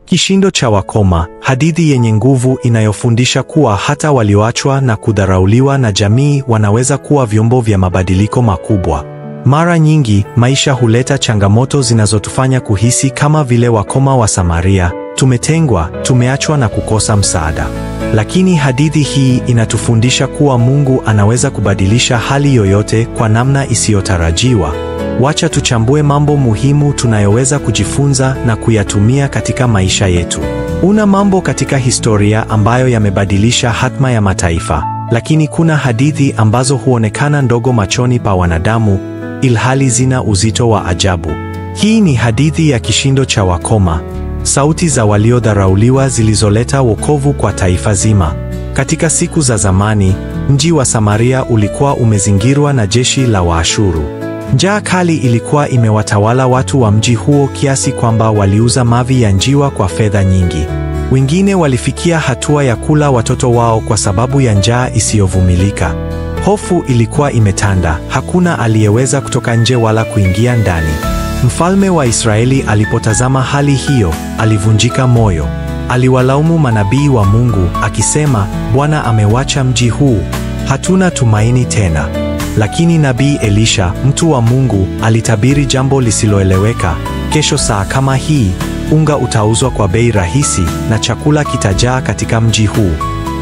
Kishindo cha wakoma, hadithi yenye nguvu inayofundisha kuwa hata walioachwa na kudharauliwa na jamii wanaweza kuwa vyombo vya mabadiliko makubwa. Mara nyingi, maisha huleta changamoto zinazotufanya kuhisi kama vile wakoma wa Samaria, tumetengwa, tumeachwa na kukosa msaada. Lakini hadithi hii inatufundisha kuwa Mungu anaweza kubadilisha hali yoyote kwa namna isiyotarajiwa. Wacha tuchambue mambo muhimu tunayoweza kujifunza na kuyatumia katika maisha yetu. Una mambo katika historia ambayo yamebadilisha hatma ya mataifa, lakini kuna hadithi ambazo huonekana ndogo machoni pa wanadamu, ilhali zina uzito wa ajabu. Hii ni hadithi ya kishindo cha wakoma, sauti za waliodharauliwa zilizoleta wokovu kwa taifa zima. Katika siku za zamani, mji wa Samaria ulikuwa umezingirwa na jeshi la Waashuru. Njaa kali ilikuwa imewatawala watu wa mji huo kiasi kwamba waliuza mavi ya njiwa kwa fedha nyingi. Wengine walifikia hatua ya kula watoto wao kwa sababu ya njaa isiyovumilika. Hofu ilikuwa imetanda, hakuna aliyeweza kutoka nje wala kuingia ndani. Mfalme wa Israeli alipotazama hali hiyo, alivunjika moyo. Aliwalaumu manabii wa Mungu, akisema, Bwana amewacha mji huu, hatuna tumaini tena. Lakini nabii Elisha, mtu wa Mungu, alitabiri jambo lisiloeleweka. Kesho saa kama hii, unga utauzwa kwa bei rahisi na chakula kitajaa katika mji huu.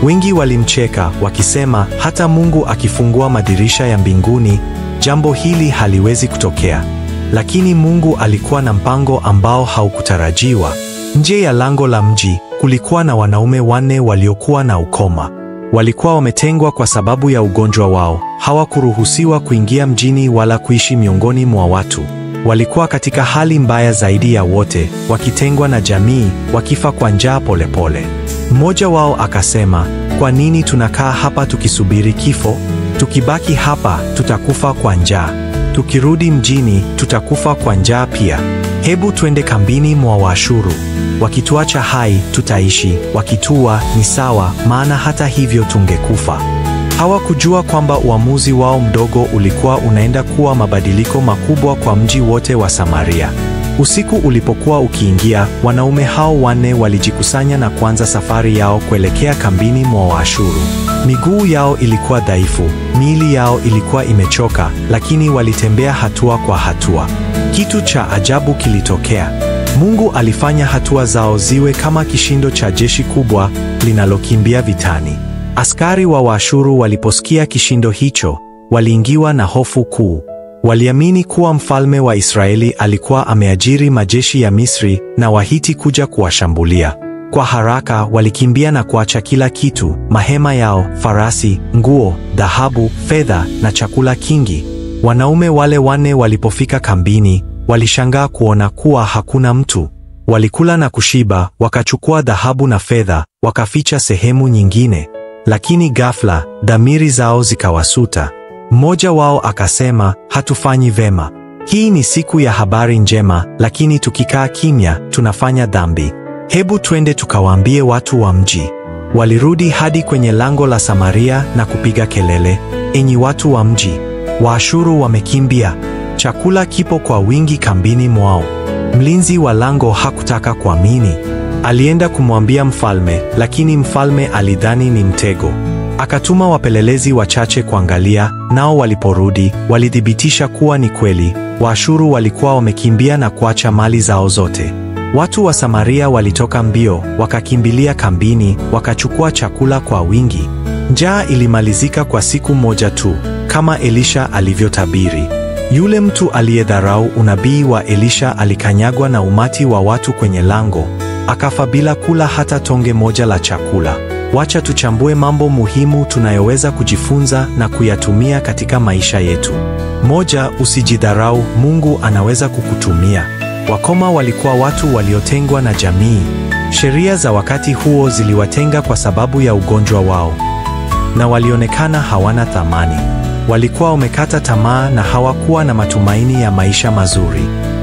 Wengi walimcheka wakisema, hata Mungu akifungua madirisha ya mbinguni, jambo hili haliwezi kutokea. Lakini Mungu alikuwa na mpango ambao haukutarajiwa. Nje ya lango la mji, kulikuwa na wanaume 4 waliokuwa na ukoma. Walikuwa wametengwa kwa sababu ya ugonjwa wao. Hawakuruhusiwa kuingia mjini wala kuishi miongoni mwa watu. Walikuwa katika hali mbaya zaidi ya wote, wakitengwa na jamii, wakifa kwa njaa polepole. Mmoja wao akasema, kwa nini tunakaa hapa tukisubiri kifo? Tukibaki hapa, tutakufa kwa njaa. Tukirudi mjini, tutakufa kwa njaa pia. Hebu twende kambini mwa Waashuru. Wakituacha hai, tutaishi. Wakitua, ni sawa, maana hata hivyo tungekufa. Hawakujua kwamba uamuzi wao mdogo ulikuwa unaenda kuwa mabadiliko makubwa kwa mji wote wa Samaria. Usiku ulipokuwa ukiingia, wanaume hao 4 walijikusanya na kuanza safari yao kuelekea kambini mwa Waashuru. Miguu yao ilikuwa dhaifu, miili yao ilikuwa imechoka, lakini walitembea hatua kwa hatua. Kitu cha ajabu kilitokea. Mungu alifanya hatua zao ziwe kama kishindo cha jeshi kubwa linalokimbia vitani. Askari wa Waashuru waliposikia kishindo hicho, waliingiwa na hofu kuu. Waliamini kuwa mfalme wa Israeli alikuwa ameajiri majeshi ya Misri na Wahiti kuja kuwashambulia. Kwa haraka walikimbia na kuacha kila kitu, mahema yao, farasi, nguo, dhahabu, fedha na chakula kingi. Wanaume wale 4 walipofika kambini, walishangaa kuona kuwa hakuna mtu. Walikula na kushiba, wakachukua dhahabu na fedha, wakaficha sehemu nyingine. Lakini ghafla, dhamiri zao zikawasuta. Mmoja wao akasema, hatufanyi vema. Hii ni siku ya habari njema, lakini tukikaa kimya, tunafanya dhambi. Hebu twende tukawaambie watu wa mji. Walirudi hadi kwenye lango la Samaria na kupiga kelele, enyi watu wa mji, Waashuru wamekimbia. Chakula kipo kwa wingi kambini mwao. Mlinzi wa lango hakutaka kuamini. Alienda kumwambia mfalme, lakini mfalme alidhani ni mtego. Akatuma wapelelezi wachache kuangalia, nao waliporudi, walithibitisha kuwa ni kweli. Waashuru walikuwa wamekimbia na kuacha mali zao zote. Watu wa Samaria walitoka mbio, wakakimbilia kambini, wakachukua chakula kwa wingi. Njaa ilimalizika kwa siku moja tu, kama Elisha alivyotabiri. Yule mtu aliyedharau unabii wa Elisha alikanyagwa na umati wa watu kwenye lango, akafa bila kula hata tonge moja la chakula. Wacha tuchambue mambo muhimu tunayoweza kujifunza na kuyatumia katika maisha yetu. 1. Usijidharau, Mungu anaweza kukutumia. Wakoma walikuwa watu waliotengwa na jamii. Sheria za wakati huo ziliwatenga kwa sababu ya ugonjwa wao, na walionekana hawana thamani. Walikuwa wamekata tamaa na hawakuwa na matumaini ya maisha mazuri.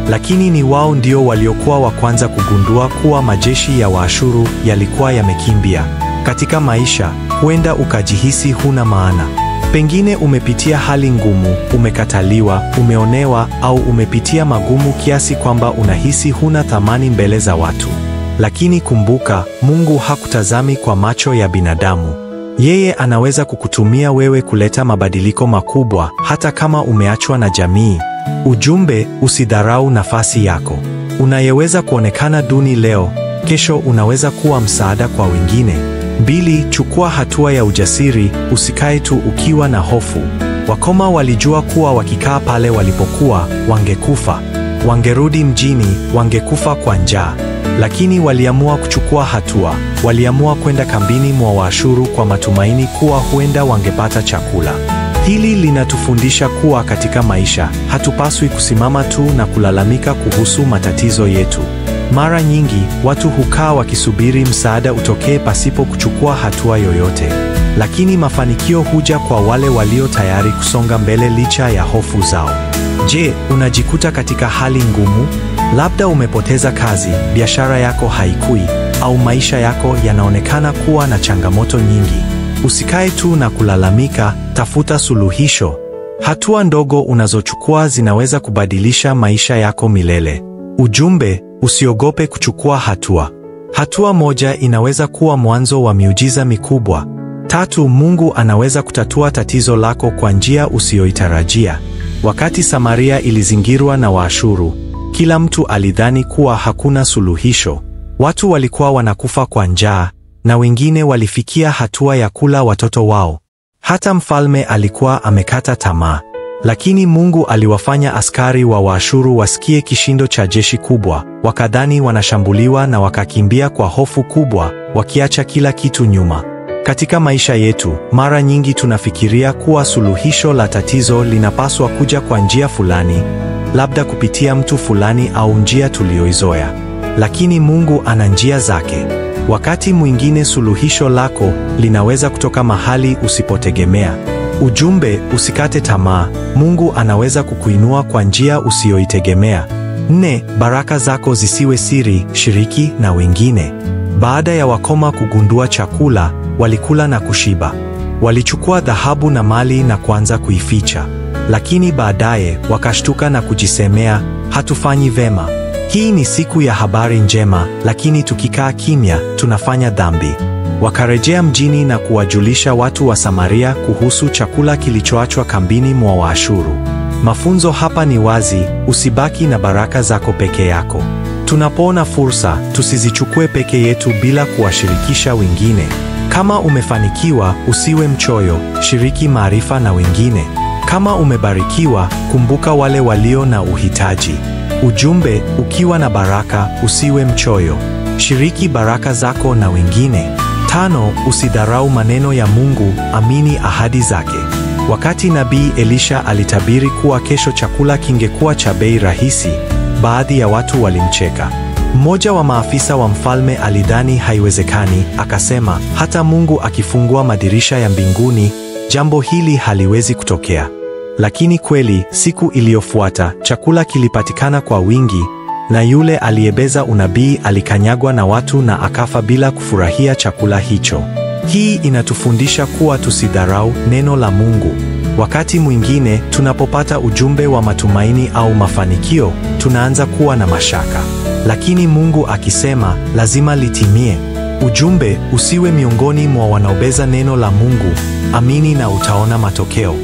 Lakini ni wao ndio waliokuwa wa kwanza kugundua kuwa majeshi ya Waashuru yalikuwa yamekimbia. Katika maisha, huenda ukajihisi huna maana. Pengine umepitia hali ngumu, umekataliwa, umeonewa au umepitia magumu kiasi kwamba unahisi huna thamani mbele za watu. Lakini kumbuka, Mungu hakutazami kwa macho ya binadamu. Yeye anaweza kukutumia wewe kuleta mabadiliko makubwa, hata kama umeachwa na jamii. Ujumbe: usidharau nafasi yako. Unayeweza kuonekana duni leo, kesho unaweza kuwa msaada kwa wengine. 2. Chukua hatua ya ujasiri, usikae tu ukiwa na hofu. Wakoma walijua kuwa wakikaa pale walipokuwa, wangekufa. Wangerudi mjini, wangekufa kwa njaa. Lakini waliamua kuchukua hatua. Waliamua kwenda kambini mwa Waashuru kwa matumaini kuwa huenda wangepata chakula. Hili linatufundisha kuwa katika maisha, hatupaswi kusimama tu na kulalamika kuhusu matatizo yetu. Mara nyingi, watu hukaa wakisubiri msaada utokee pasipo kuchukua hatua yoyote. Lakini mafanikio huja kwa wale walio tayari kusonga mbele licha ya hofu zao. Je, unajikuta katika hali ngumu? Labda umepoteza kazi, biashara yako haikui, au maisha yako yanaonekana kuwa na changamoto nyingi. Usikae tu na kulalamika, tafuta suluhisho. Hatua ndogo unazochukua zinaweza kubadilisha maisha yako milele. Ujumbe: usiogope kuchukua hatua. Hatua moja inaweza kuwa mwanzo wa miujiza mikubwa. 3. Mungu anaweza kutatua tatizo lako kwa njia usiyoitarajia. Wakati Samaria ilizingirwa na Waashuru, kila mtu alidhani kuwa hakuna suluhisho. Watu walikuwa wanakufa kwa njaa, na wengine walifikia hatua ya kula watoto wao. Hata mfalme alikuwa amekata tamaa. Lakini Mungu aliwafanya askari wa Waashuru wasikie kishindo cha jeshi kubwa, wakadhani wanashambuliwa na wakakimbia kwa hofu kubwa, wakiacha kila kitu nyuma. Katika maisha yetu, mara nyingi tunafikiria kuwa suluhisho la tatizo linapaswa kuja kwa njia fulani, labda kupitia mtu fulani au njia tuliyoizoea. Lakini Mungu ana njia zake. Wakati mwingine suluhisho lako linaweza kutoka mahali usipotegemea. Ujumbe: usikate tamaa. Mungu anaweza kukuinua kwa njia usiyoitegemea. 4. Baraka zako zisiwe siri, shiriki na wengine. Baada ya wakoma kugundua chakula, walikula na kushiba. Walichukua dhahabu na mali na kuanza kuificha. Lakini baadaye wakashtuka na kujisemea, hatufanyi vema. Hii ni siku ya habari njema, lakini tukikaa kimya, tunafanya dhambi. Wakarejea mjini na kuwajulisha watu wa Samaria kuhusu chakula kilichoachwa kambini mwa Waashuru. Mafunzo hapa ni wazi: usibaki na baraka zako peke yako. Tunapoona fursa, tusizichukue peke yetu bila kuwashirikisha wengine. Kama umefanikiwa, usiwe mchoyo, shiriki maarifa na wengine. Kama umebarikiwa, kumbuka wale walio na uhitaji. Ujumbe: ukiwa na baraka, usiwe mchoyo, shiriki baraka zako na wengine. 5. Usidharau maneno ya Mungu, amini ahadi zake. Wakati Nabii Elisha alitabiri kuwa kesho chakula kingekuwa cha bei rahisi, baadhi ya watu walimcheka. Mmoja wa maafisa wa mfalme alidhani haiwezekani, akasema, hata Mungu akifungua madirisha ya mbinguni, jambo hili haliwezi kutokea. Lakini kweli, siku iliyofuata, chakula kilipatikana kwa wingi, na yule aliyebeza unabii alikanyagwa na watu na akafa bila kufurahia chakula hicho. Hii inatufundisha kuwa tusidharau neno la Mungu. Wakati mwingine, tunapopata ujumbe wa matumaini au mafanikio, tunaanza kuwa na mashaka. Lakini Mungu akisema, lazima litimie. Ujumbe: usiwe miongoni mwa wanaobeza neno la Mungu, amini na utaona matokeo.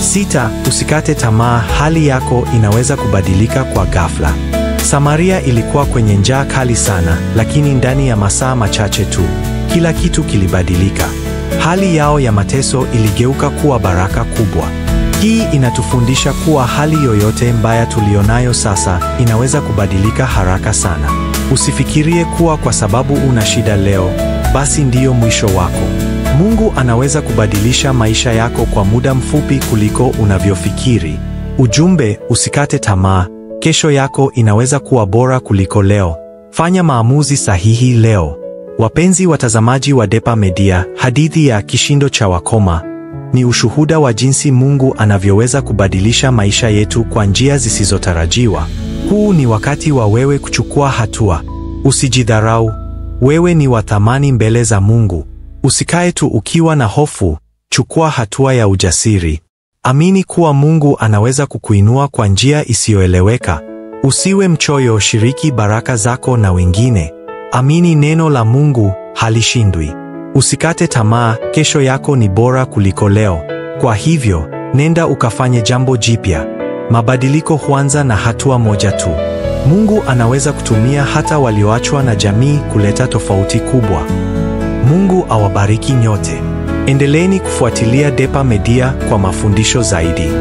6. Usikate tamaa, hali yako inaweza kubadilika kwa ghafla. Samaria ilikuwa kwenye njaa kali sana, lakini ndani ya masaa machache tu, kila kitu kilibadilika. Hali yao ya mateso iligeuka kuwa baraka kubwa. Hii inatufundisha kuwa hali yoyote mbaya tulionayo sasa inaweza kubadilika haraka sana. Usifikirie kuwa kwa sababu una shida leo, basi ndiyo mwisho wako. Mungu anaweza kubadilisha maisha yako kwa muda mfupi kuliko unavyofikiri. Ujumbe: usikate tamaa, kesho yako inaweza kuwa bora kuliko leo. Fanya maamuzi sahihi leo. Wapenzi watazamaji wa Depa Media, hadithi ya kishindo cha wakoma ni ushuhuda wa jinsi Mungu anavyoweza kubadilisha maisha yetu kwa njia zisizotarajiwa. Huu ni wakati wa wewe kuchukua hatua. Usijidharau. Wewe ni wa thamani mbele za Mungu. Usikae tu ukiwa na hofu, chukua hatua ya ujasiri. Amini kuwa Mungu anaweza kukuinua kwa njia isiyoeleweka. Usiwe mchoyo, shiriki baraka zako na wengine. Amini neno la Mungu halishindwi. Usikate tamaa, kesho yako ni bora kuliko leo. Kwa hivyo, nenda ukafanye jambo jipya. Mabadiliko huanza na hatua moja tu. Mungu anaweza kutumia hata walioachwa na jamii kuleta tofauti kubwa. Mungu awabariki nyote. Endeleeni kufuatilia Depa Media kwa mafundisho zaidi.